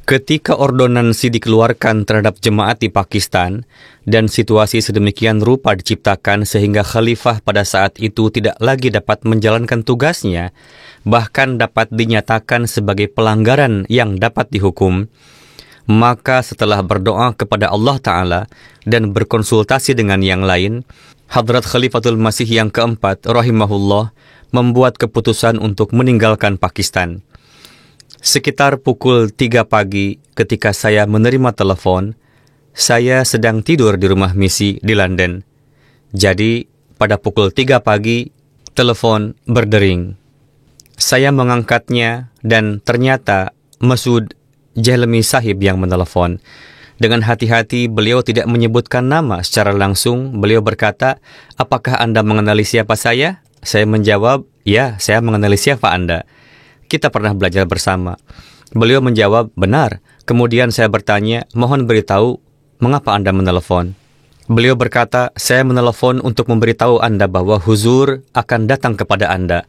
Ketika ordonansi dikeluarkan terhadap jemaat di Pakistan dan situasi sedemikian rupa diciptakan sehingga khalifah pada saat itu tidak lagi dapat menjalankan tugasnya, bahkan dapat dinyatakan sebagai pelanggaran yang dapat dihukum, maka setelah berdoa kepada Allah Ta'ala dan berkonsultasi dengan yang lain, Hadrat Khalifatul Masih yang keempat rahimahullah membuat keputusan untuk meninggalkan Pakistan. Sekitar pukul 3 pagi ketika saya menerima telepon, saya sedang tidur di rumah misi di London. Jadi, pada pukul 3 pagi, telepon berdering. Saya mengangkatnya dan ternyata Masud Jahlami Sahib yang menelepon. Dengan hati-hati, beliau tidak menyebutkan nama secara langsung. Beliau berkata, "Apakah Anda mengenali siapa saya?" Saya menjawab, "Ya, saya mengenali siapa Anda. Kita pernah belajar bersama." Beliau menjawab, "Benar." Kemudian saya bertanya, "Mohon beritahu, mengapa Anda menelepon?" Beliau berkata, "Saya menelepon untuk memberitahu Anda bahwa Huzur akan datang kepada Anda.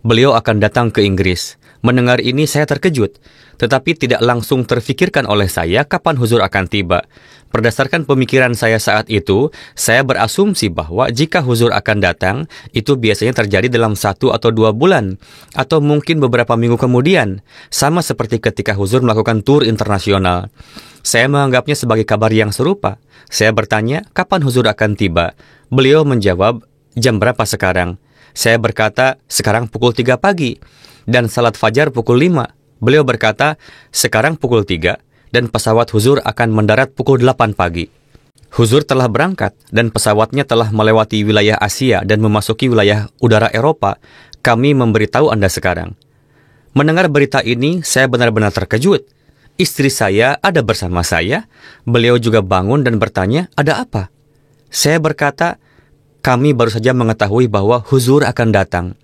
Beliau akan datang ke Inggris." Mendengar ini saya terkejut, tetapi tidak langsung terfikirkan oleh saya kapan Huzur akan tiba. Berdasarkan pemikiran saya saat itu, saya berasumsi bahwa jika Huzur akan datang, itu biasanya terjadi dalam 1 atau 2 bulan, atau mungkin beberapa minggu kemudian, sama seperti ketika Huzur melakukan tur internasional. Saya menganggapnya sebagai kabar yang serupa. Saya bertanya, "Kapan Huzur akan tiba?" Beliau menjawab, "Jam berapa sekarang?" Saya berkata, "Sekarang pukul 3 pagi. Dan salat fajar pukul 5. Beliau berkata, "Sekarang pukul 3 dan pesawat Huzur akan mendarat pukul 8 pagi. Huzur telah berangkat dan pesawatnya telah melewati wilayah Asia dan memasuki wilayah udara Eropa. Kami memberitahu Anda sekarang." Mendengar berita ini, saya benar-benar terkejut. Istri saya ada bersama saya. Beliau juga bangun dan bertanya, "Ada apa?" Saya berkata, "Kami baru saja mengetahui bahwa Huzur akan datang."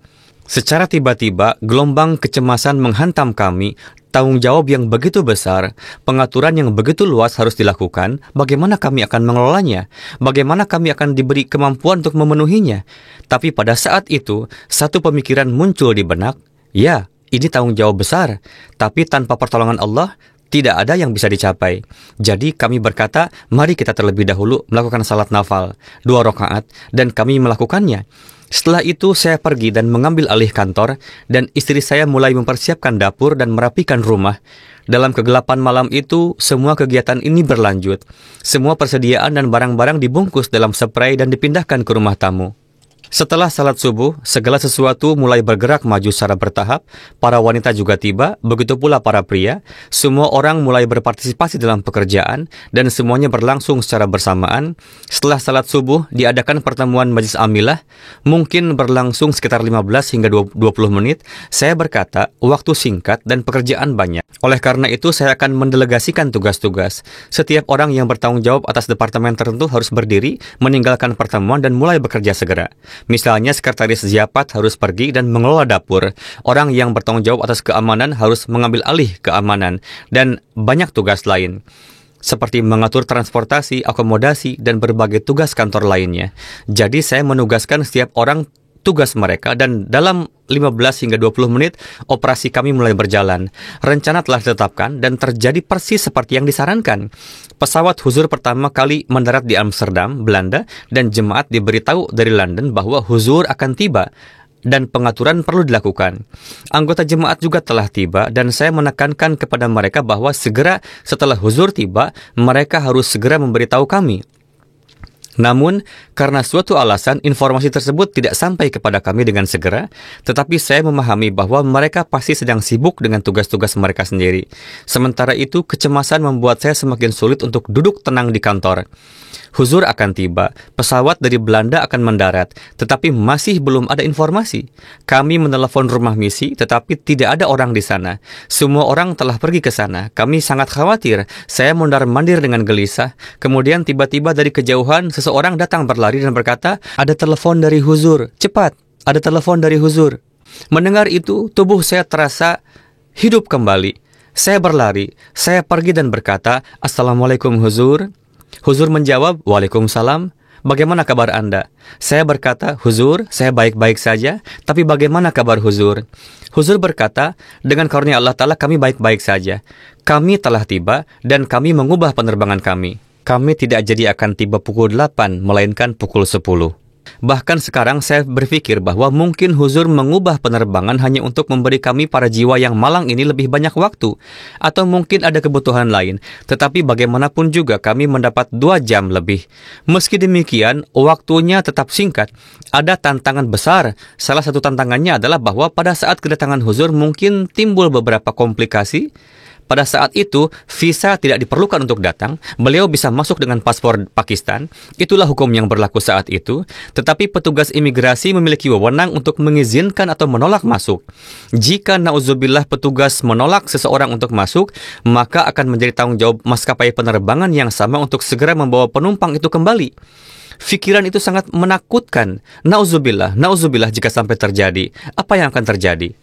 Secara tiba-tiba, gelombang kecemasan menghantam kami. Tanggung jawab yang begitu besar, pengaturan yang begitu luas harus dilakukan. Bagaimana kami akan mengelolanya? Bagaimana kami akan diberi kemampuan untuk memenuhinya? Tapi pada saat itu, satu pemikiran muncul di benak. Ya, ini tanggung jawab besar. Tapi tanpa pertolongan Allah, tidak ada yang bisa dicapai. Jadi kami berkata, mari kita terlebih dahulu melakukan salat nafal, 2 rakaat, dan kami melakukannya. Setelah itu saya pergi dan mengambil alih kantor, dan istri saya mulai mempersiapkan dapur dan merapikan rumah. Dalam kegelapan malam itu, semua kegiatan ini berlanjut. Semua persediaan dan barang-barang dibungkus dalam spray dan dipindahkan ke rumah tamu. Setelah salat subuh, segala sesuatu mulai bergerak maju secara bertahap. Para wanita juga tiba, begitu pula para pria. Semua orang mulai berpartisipasi dalam pekerjaan, dan semuanya berlangsung secara bersamaan. Setelah salat subuh, diadakan pertemuan Majlis Amilah, mungkin berlangsung sekitar 15 hingga 20 menit. Saya berkata, waktu singkat dan pekerjaan banyak. Oleh karena itu, saya akan mendelegasikan tugas-tugas. Setiap orang yang bertanggung jawab atas departemen tertentu harus berdiri, meninggalkan pertemuan, dan mulai bekerja segera. Misalnya, sekretaris Ziafat harus pergi dan mengelola dapur. Orang yang bertanggung jawab atas keamanan harus mengambil alih keamanan. Dan banyak tugas lain, seperti mengatur transportasi, akomodasi, dan berbagai tugas kantor lainnya. Jadi saya menugaskan setiap orang tugas mereka, dan dalam 15 hingga 20 menit, operasi kami mulai berjalan. Rencana telah ditetapkan dan terjadi persis seperti yang disarankan. Pesawat Huzur pertama kali mendarat di Amsterdam, Belanda, dan jemaat diberitahu dari London bahwa Huzur akan tiba dan pengaturan perlu dilakukan. Anggota jemaat juga telah tiba, dan saya menekankan kepada mereka bahwa segera setelah Huzur tiba, mereka harus segera memberitahu kami. Namun, karena suatu alasan, informasi tersebut tidak sampai kepada kami dengan segera, tetapi saya memahami bahwa mereka pasti sedang sibuk dengan tugas-tugas mereka sendiri. Sementara itu, kecemasan membuat saya semakin sulit untuk duduk tenang di kantor. Huzur akan tiba, pesawat dari Belanda akan mendarat, tetapi masih belum ada informasi. Kami menelepon rumah misi, tetapi tidak ada orang di sana. Semua orang telah pergi ke sana. Kami sangat khawatir. Saya mondar-mandir dengan gelisah. Kemudian tiba-tiba dari kejauhan, seseorang datang berlari dan berkata, "Ada telepon dari Huzur. Cepat, ada telepon dari Huzur." Mendengar itu, tubuh saya terasa hidup kembali. Saya berlari. Saya pergi dan berkata, "Assalamualaikum Huzur." Huzur menjawab, "Waalaikumsalam." bagaimana kabar Anda? Saya berkata, Huzur, saya baik-baik saja, tapi bagaimana kabar Huzur? Huzur berkata, dengan karunia Allah Ta'ala kami baik-baik saja. Kami telah tiba dan kami mengubah penerbangan kami. Kami tidak jadi akan tiba pukul 8, melainkan pukul 10. Bahkan sekarang saya berpikir bahwa mungkin Huzur mengubah penerbangan hanya untuk memberi kami para jiwa yang malang ini lebih banyak waktu. Atau mungkin ada kebutuhan lain. Tetapi bagaimanapun juga kami mendapat 2 jam lebih. Meski demikian, waktunya tetap singkat. Ada tantangan besar. Salah satu tantangannya adalah bahwa pada saat kedatangan Huzur mungkin timbul beberapa komplikasi. Pada saat itu, visa tidak diperlukan untuk datang. Beliau bisa masuk dengan paspor Pakistan. Itulah hukum yang berlaku saat itu. Tetapi petugas imigrasi memiliki wewenang untuk mengizinkan atau menolak masuk. Jika nauzubillah petugas menolak seseorang untuk masuk, maka akan menjadi tanggung jawab maskapai penerbangan yang sama untuk segera membawa penumpang itu kembali. Fikiran itu sangat menakutkan. Nauzubillah jika sampai terjadi. Apa yang akan terjadi?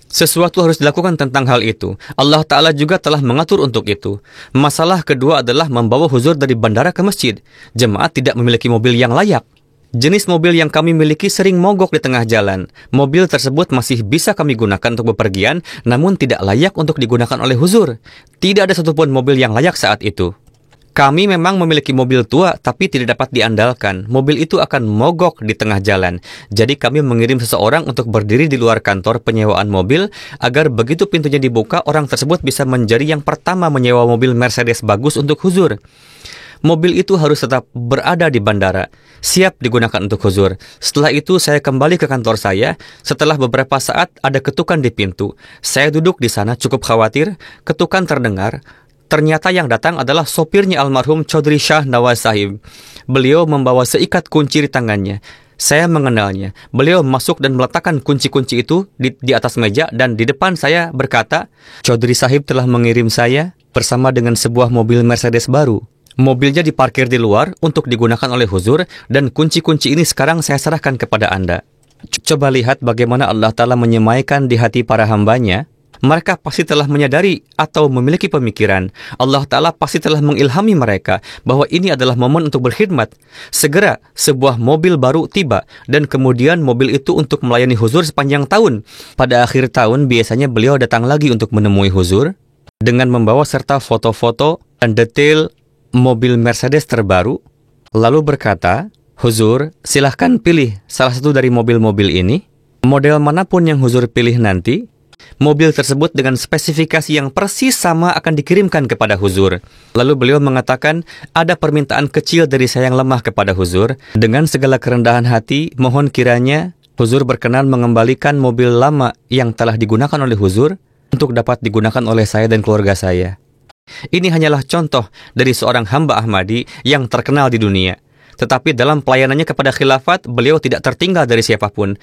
Sesuatu harus dilakukan tentang hal itu. Allah Ta'ala juga telah mengatur untuk itu. Masalah kedua adalah membawa Huzur dari bandara ke masjid. Jemaat tidak memiliki mobil yang layak. Jenis mobil yang kami miliki sering mogok di tengah jalan. Mobil tersebut masih bisa kami gunakan untuk bepergian, namun tidak layak untuk digunakan oleh Huzur. Tidak ada satupun mobil yang layak saat itu. Kami memang memiliki mobil tua, tapi tidak dapat diandalkan. Mobil itu akan mogok di tengah jalan. Jadi kami mengirim seseorang untuk berdiri di luar kantor penyewaan mobil, agar begitu pintunya dibuka, orang tersebut bisa menjadi yang pertama menyewa mobil Mercedes bagus untuk Huzur. Mobil itu harus tetap berada di bandara, siap digunakan untuk Huzur. Setelah itu saya kembali ke kantor saya. Setelah beberapa saat ada ketukan di pintu. Saya duduk di sana cukup khawatir. Ketukan terdengar. Ternyata yang datang adalah sopirnya almarhum Chaudhry Shah Nawaz Sahib. Beliau membawa seikat kunci di tangannya. Saya mengenalnya. Beliau masuk dan meletakkan kunci-kunci itu di atas meja dan di depan saya berkata, Chaudhry Sahib telah mengirim saya bersama dengan sebuah mobil Mercedes baru. Mobilnya diparkir di luar untuk digunakan oleh Huzur dan kunci-kunci ini sekarang saya serahkan kepada Anda. Coba lihat bagaimana Allah Ta'ala menyemaikan di hati para hambanya. Mereka pasti telah menyadari atau memiliki pemikiran. Allah Ta'ala pasti telah mengilhami mereka bahwa ini adalah momen untuk berkhidmat. Segera sebuah mobil baru tiba dan kemudian mobil itu untuk melayani Huzur sepanjang tahun. Pada akhir tahun biasanya beliau datang lagi untuk menemui Huzur dengan membawa serta foto-foto dan detail mobil Mercedes terbaru. Lalu berkata, Huzur, silahkan pilih salah satu dari mobil-mobil ini. Model manapun yang Huzur pilih nanti, mobil tersebut dengan spesifikasi yang persis sama akan dikirimkan kepada Huzur. Lalu beliau mengatakan, ada permintaan kecil dari saya yang lemah kepada Huzur. Dengan segala kerendahan hati, mohon kiranya Huzur berkenan mengembalikan mobil lama yang telah digunakan oleh Huzur untuk dapat digunakan oleh saya dan keluarga saya. Ini hanyalah contoh dari seorang hamba Ahmadi yang terkenal di dunia. Tetapi dalam pelayanannya kepada khilafat, beliau tidak tertinggal dari siapapun.